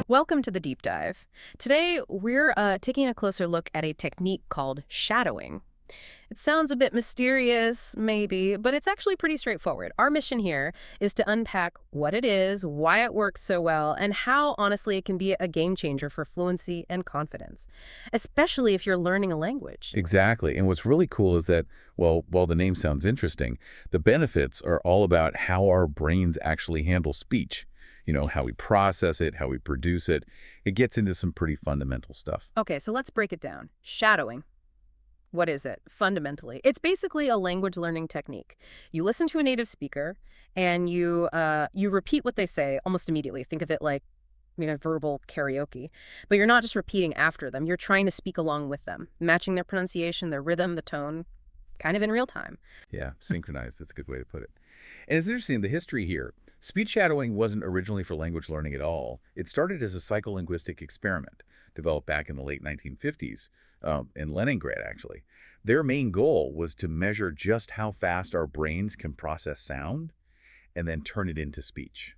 Welcome to the deep dive. Today, we're taking a closer look at a technique called shadowing. It sounds a bit mysterious, maybe, but it's actually pretty straightforward. Our mission here is to unpack what it is, why it works so well, and how, honestly, it can be a game changer for fluency and confidence, especially if you're learning a language. Exactly. And what's really cool is that, well, while the name sounds interesting, the benefits are all about how our brains actually handle speech. How we process it, how we produce it. It gets into some pretty fundamental stuff. Okay, so let's break it down. Shadowing. What is it, fundamentally? It's basically a language learning technique. You listen to a native speaker, and you repeat what they say almost immediately. Think of it like verbal karaoke. But you're not just repeating after them. You're trying to speak along with them, matching their pronunciation, their rhythm, the tone, kind of in real time. Yeah, synchronized. That's a good way to put it. And it's interesting, the history here. Speech shadowing wasn't originally for language learning at all. It started as a psycholinguistic experiment, developed back in the late 1950s, in Leningrad, actually. Their main goal was to measure just how fast our brains can process sound and then turn it into speech,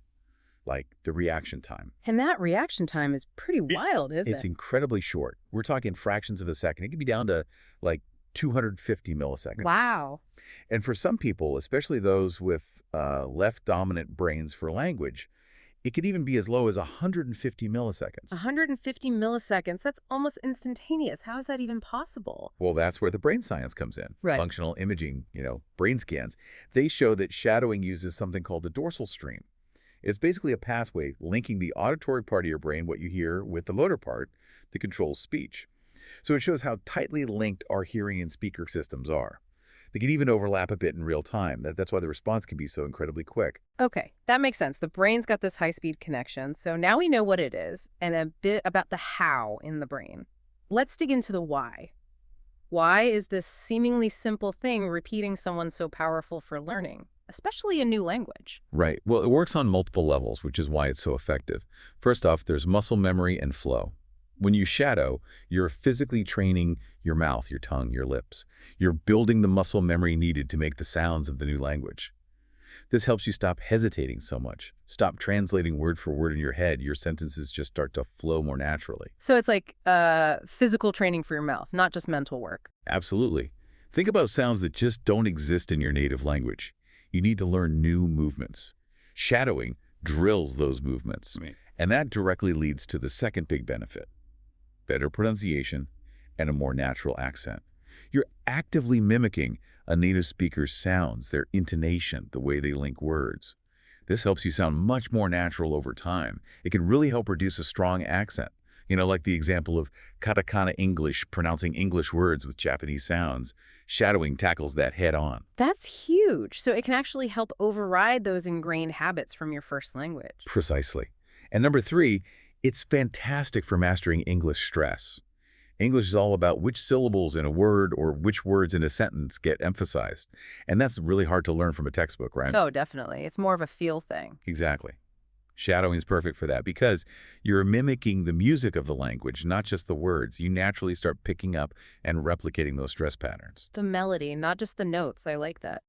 like the reaction time. And that reaction time is pretty wild, isn't it? It's incredibly short. We're talking fractions of a second. It can be down to like 250 milliseconds. Wow. And for some people, especially those with left-dominant brains for language, it could even be as low as 150 milliseconds. 150 milliseconds, that's almost instantaneous. How is that even possible? Well, that's where the brain science comes in. Right. Functional imaging, brain scans. They show that shadowing uses something called the dorsal stream. It's basically a pathway linking the auditory part of your brain, what you hear, with the motor part that controls speech. So it shows how tightly linked our hearing and speaker systems are. They can even overlap a bit in real time. That's why the response can be so incredibly quick. Okay, that makes sense. The brain's got this high-speed connection, so now we know what it is and a bit about the how in the brain. Let's dig into the why. Why is this seemingly simple thing repeating someone so powerful for learning, especially a new language? Right. Well, it works on multiple levels, which is why it's so effective. First off, there's muscle memory and flow. When you shadow, you're physically training your mouth, your tongue, your lips. You're building the muscle memory needed to make the sounds of the new language. This helps you stop hesitating so much. Stop translating word for word in your head. Your sentences just start to flow more naturally. So it's like physical training for your mouth, not just mental work. Absolutely. Think about sounds that just don't exist in your native language. You need to learn new movements. Shadowing drills those movements. Right. And that directly leads to the second big benefit: better pronunciation and a more natural accent. You're actively mimicking a native speaker's sounds, their intonation, the way they link words. This helps you sound much more natural over time. It can really help reduce a strong accent. Like the example of katakana English, pronouncing English words with Japanese sounds. Shadowing tackles that head on. That's huge. So it can actually help override those ingrained habits from your first language. Precisely. And number three, it's fantastic for mastering English stress. English is all about which syllables in a word or which words in a sentence get emphasized. And that's really hard to learn from a textbook, right? Oh, definitely. It's more of a feel thing. Exactly. Shadowing is perfect for that because you're mimicking the music of the language, not just the words. You naturally start picking up and replicating those stress patterns. The melody, not just the notes. I like that.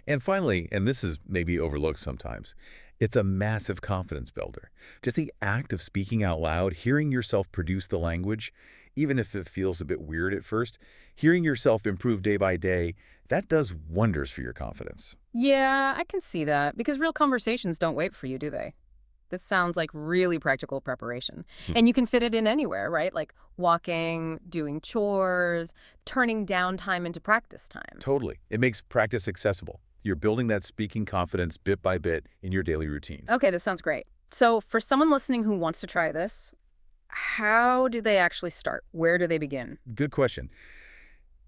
And finally, and this is maybe overlooked sometimes, it's a massive confidence builder. Just the act of speaking out loud, hearing yourself produce the language, even if it feels a bit weird at first, hearing yourself improve day by day, that does wonders for your confidence. Yeah, I can see that because real conversations don't wait for you, do they? This sounds like really practical preparation. And you can fit it in anywhere, right? Like walking, doing chores, turning downtime into practice time. Totally. It makes practice accessible. You're building that speaking confidence bit by bit in your daily routine. Okay, this sounds great. So for someone listening who wants to try this, how do they actually start? Where do they begin? Good question.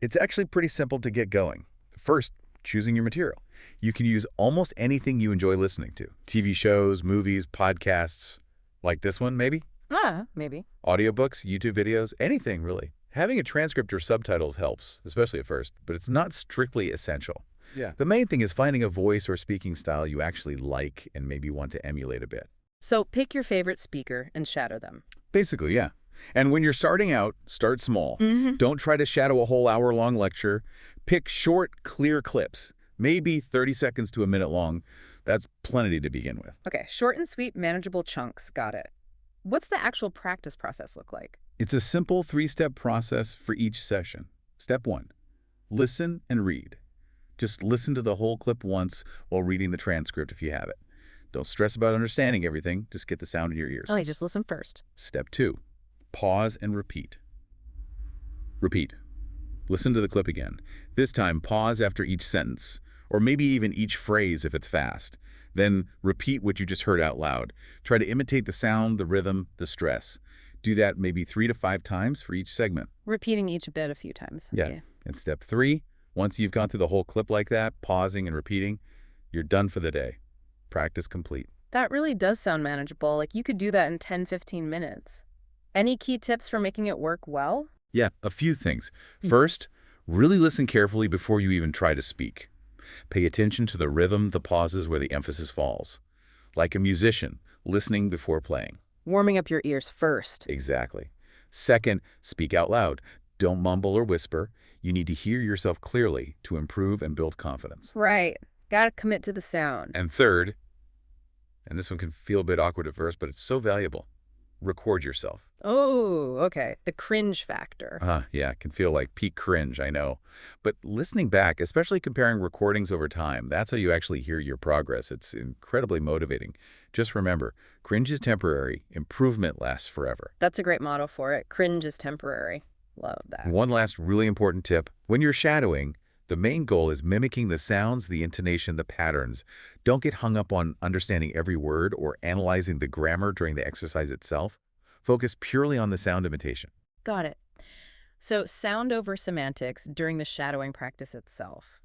It's actually pretty simple to get going. First, choosing your material. You can use almost anything you enjoy listening to. TV shows, movies, podcasts, like this one maybe? Maybe. Audiobooks, YouTube videos, anything really. Having a transcript or subtitles helps, especially at first, but it's not strictly essential. Yeah. The main thing is finding a voice or speaking style you actually like and maybe want to emulate a bit. So pick your favorite speaker and shadow them. Basically, yeah. And when you're starting out, start small. Don't try to shadow a whole hour-long lecture. Pick short, clear clips, maybe 30 seconds to a minute long. That's plenty to begin with. Okay, short and sweet, manageable chunks. Got it. What's the actual practice process look like? It's a simple three-step process for each session. Step 1. Listen and read. Just listen to the whole clip once while reading the transcript if you have it. Don't stress about understanding everything, just get the sound in your ears. Oh, I just listen first. Step 2. Pause and repeat. Repeat. Listen to the clip again. This time, pause after each sentence, or maybe even each phrase if it's fast. Then repeat what you just heard out loud. Try to imitate the sound, the rhythm, the stress. Do that maybe 3 to 5 times for each segment. Repeating each bit a few times. Yeah. Okay. And step 3, once you've gone through the whole clip like that, pausing and repeating, you're done for the day. Practice complete. That really does sound manageable. Like you could do that in 10, 15 minutes. Any key tips for making it work well? Yeah, a few things. First, really listen carefully before you even try to speak. Pay attention to the rhythm, the pauses where the emphasis falls. Like a musician, listening before playing. Warming up your ears first. Exactly. Second, speak out loud. Don't mumble or whisper. You need to hear yourself clearly to improve and build confidence. Right. Gotta commit to the sound. And third, and this one can feel a bit awkward at first, but it's so valuable, record yourself. Oh, okay. The cringe factor. Yeah, it can feel like peak cringe, I know. But listening back, especially comparing recordings over time, that's how you actually hear your progress. It's incredibly motivating. Just remember, cringe is temporary, improvement lasts forever. That's a great motto for it. Cringe is temporary. Love that. One last really important tip. When you're shadowing, the main goal is mimicking the sounds, the intonation, the patterns. Don't get hung up on understanding every word or analyzing the grammar during the exercise itself. Focus purely on the sound imitation. Got it. So sound over semantics during the shadowing practice itself.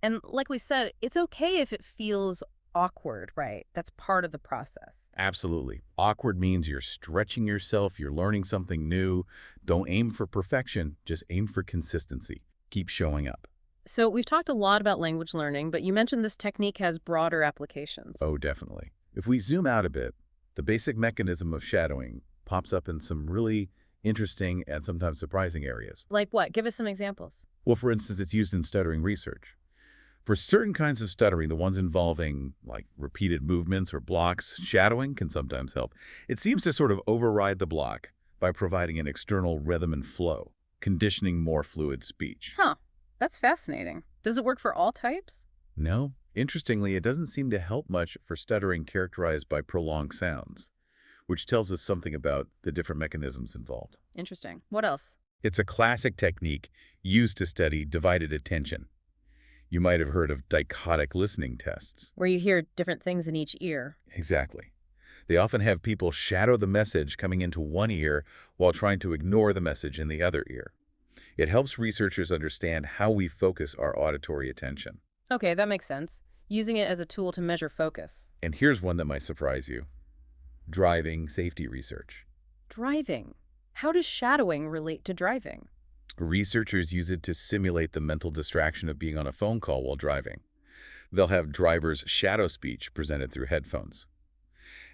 And like we said, it's okay if it feels awkward, right? That's part of the process. Absolutely. Awkward means you're stretching yourself, you're learning something new. Don't aim for perfection, just aim for consistency. Keep showing up. So we've talked a lot about language learning, but you mentioned this technique has broader applications. Oh, definitely. If we zoom out a bit, the basic mechanism of shadowing pops up in some really interesting and sometimes surprising areas. Like what? Give us some examples. Well, for instance, it's used in stuttering research. For certain kinds of stuttering, the ones involving like repeated movements or blocks, shadowing can sometimes help. It seems to sort of override the block by providing an external rhythm and flow, conditioning more fluid speech. Huh. That's fascinating. Does it work for all types? No, interestingly, it doesn't seem to help much for stuttering characterized by prolonged sounds, which tells us something about the different mechanisms involved. Interesting. What else? It's a classic technique used to study divided attention. You might have heard of dichotic listening tests. Where you hear different things in each ear. Exactly. They often have people shadow the message coming into one ear while trying to ignore the message in the other ear. It helps researchers understand how we focus our auditory attention. Okay, that makes sense. Using it as a tool to measure focus. And here's one that might surprise you. Driving safety research. Driving. How does shadowing relate to driving? Researchers use it to simulate the mental distraction of being on a phone call while driving. They'll have drivers' shadow speech presented through headphones.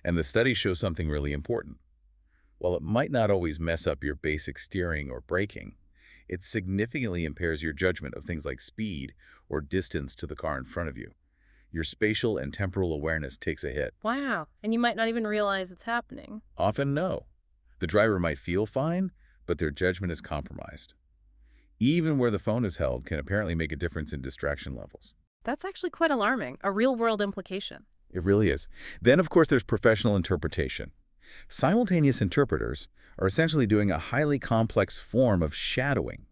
And the study shows something really important. While it might not always mess up your basic steering or braking, it significantly impairs your judgment of things like speed or distance to the car in front of you. Your spatial and temporal awareness takes a hit. Wow. And you might not even realize it's happening. Often, no. The driver might feel fine, but their judgment is compromised. Even where the phone is held can apparently make a difference in distraction levels. That's actually quite alarming. A real-world implication. It really is. Then, of course, there's professional interpretation. Simultaneous interpreters are essentially doing a highly complex form of shadowing.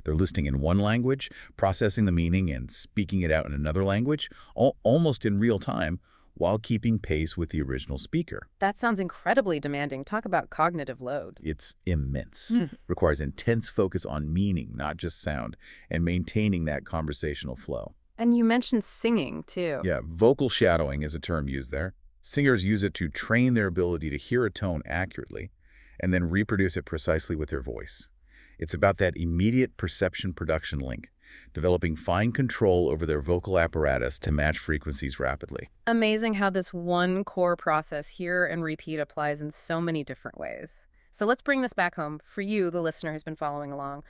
They're listening in one language, processing the meaning, and speaking it out in another language, almost in real time, while keeping pace with the original speaker. That sounds incredibly demanding. Talk about cognitive load. It's immense. Requires intense focus on meaning, not just sound, and maintaining that conversational flow. And you mentioned singing, too. Yeah, vocal shadowing is a term used there. Singers use it to train their ability to hear a tone accurately and then reproduce it precisely with their voice. It's about that immediate perception-production link, developing fine control over their vocal apparatus to match frequencies rapidly. Amazing how this one core process, hear and repeat, applies in so many different ways. So let's bring this back home for you, the listener who's been following along.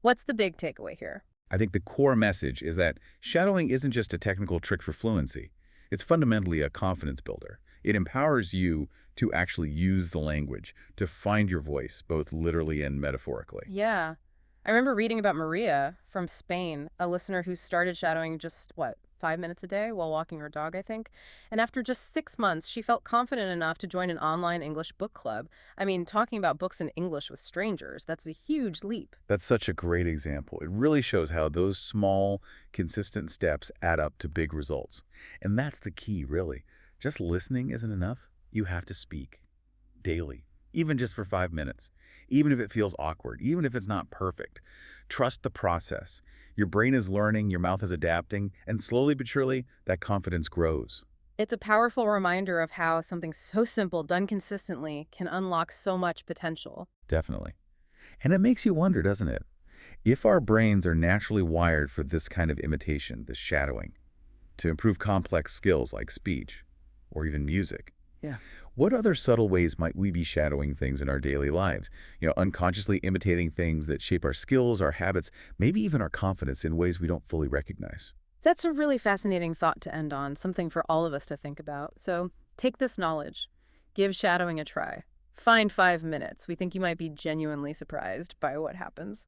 What's the big takeaway here? I think the core message is that shadowing isn't just a technical trick for fluency. It's fundamentally a confidence builder. It empowers you to actually use the language, to find your voice, both literally and metaphorically. Yeah. I remember reading about Maria from Spain, a listener who started shadowing just, what, 5 minutes a day while walking her dog, I think. And after just 6 months, she felt confident enough to join an online English book club. I mean, talking about books in English with strangers, that's a huge leap. That's such a great example. It really shows how those small, consistent steps add up to big results. And that's the key, really. Just listening isn't enough. You have to speak daily, even just for 5 minutes, even if it feels awkward, even if it's not perfect. Trust the process. Your brain is learning, your mouth is adapting, and slowly but surely, that confidence grows. It's a powerful reminder of how something so simple, done consistently, can unlock so much potential. Definitely. And it makes you wonder, doesn't it? If our brains are naturally wired for this kind of imitation, this shadowing, to improve complex skills like speech or even music, Yeah. what other subtle ways might we be shadowing things in our daily lives? Unconsciously imitating things that shape our skills, our habits, maybe even our confidence in ways we don't fully recognize. That's a really fascinating thought to end on, something for all of us to think about. So take this knowledge, give shadowing a try. Find 5 minutes. We think you might be genuinely surprised by what happens.